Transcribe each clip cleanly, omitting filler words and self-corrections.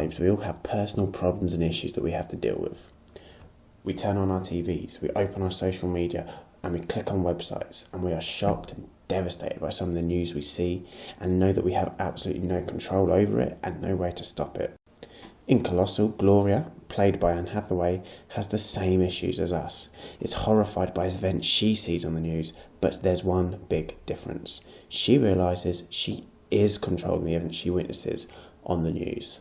lives, we all have personal problems and issues that we have to deal with. We turn on our TVs, we open our social media, and we click on websites, and we are shocked and devastated by some of the news we see, and know that we have absolutely no control over it and no way to stop it. In Colossal, Gloria, played by Anne Hathaway, has the same issues as us. Is horrified by events she sees on the news, but there's one big difference. She realises she is controlling the events she witnesses on the news.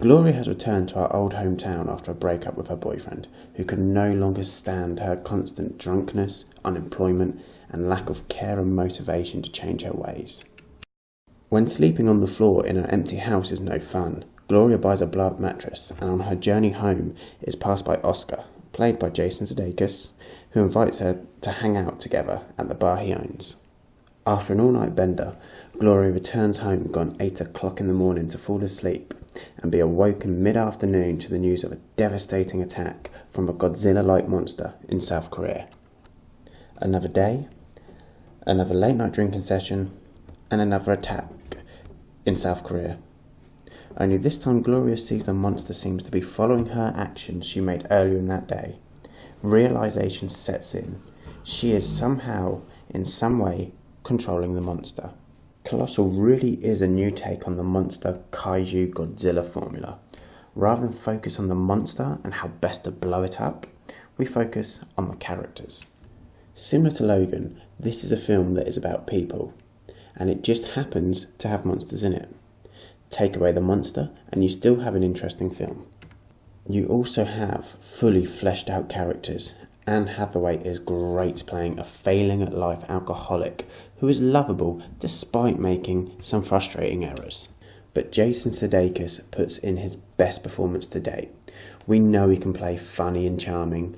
Gloria has returned to her old hometown after a breakup with her boyfriend, who could no longer stand her constant drunkenness, unemployment, and lack of care and motivation to change her ways. When sleeping on the floor in an empty house is no fun, Gloria buys a blow-up mattress, and on her journey home is passed by Oscar, played by Jason Sudeikis, who invites her to hang out together at the bar he owns. After an all-night bender, Gloria returns home gone 8 o'clock in the morning to fall asleep and be awoken mid-afternoon to the news of a devastating attack from a Godzilla-like monster in South Korea. Another day, another late-night drinking session, and another attack in South Korea. Only this time Gloria sees the monster seems to be following her actions she made earlier in that day. Realisation sets in. She is somehow, in some way, controlling the monster. Colossal really is a new take on the monster kaiju Godzilla formula. Rather than focus on the monster and how best to blow it up, we focus on the characters. Similar to Logan, this is a film that is about people, and it just happens to have monsters in it. Take away the monster and you still have an interesting film. You also have fully fleshed out characters. Anne Hathaway is great playing a failing at life alcoholic who is lovable despite making some frustrating errors. But Jason Sudeikis puts in his best performance to date. We know he can play funny and charming,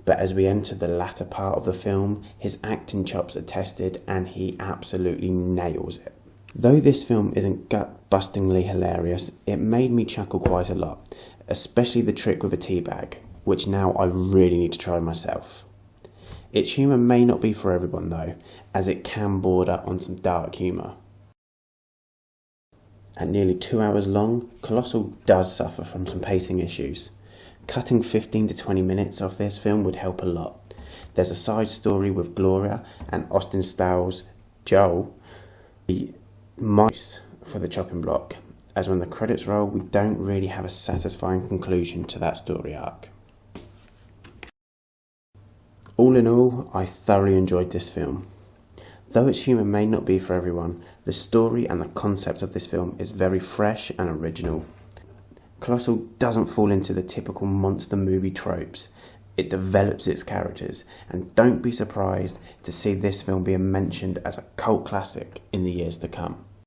but as we enter the latter part of the film, his acting chops are tested and he absolutely nails it. Though this film isn't gut-bustingly hilarious, it made me chuckle quite a lot, especially the trick with a teabag, which now I really need to try myself. Its humour may not be for everyone though, as it can border on some dark humour. At nearly 2 hours long, Colossal does suffer from some pacing issues. Cutting 15 to 20 minutes off this film would help a lot. There's a side story with Gloria and Austin Styles' Joel, the mice for the chopping block, as when the credits roll we don't really have a satisfying conclusion to that story arc. All in all, I thoroughly enjoyed this film. Though its humour may not be for everyone, the story and the concept of this film is very fresh and original. Colossal doesn't fall into the typical monster movie tropes. It develops its characters, and don't be surprised to see this film being mentioned as a cult classic in the years to come.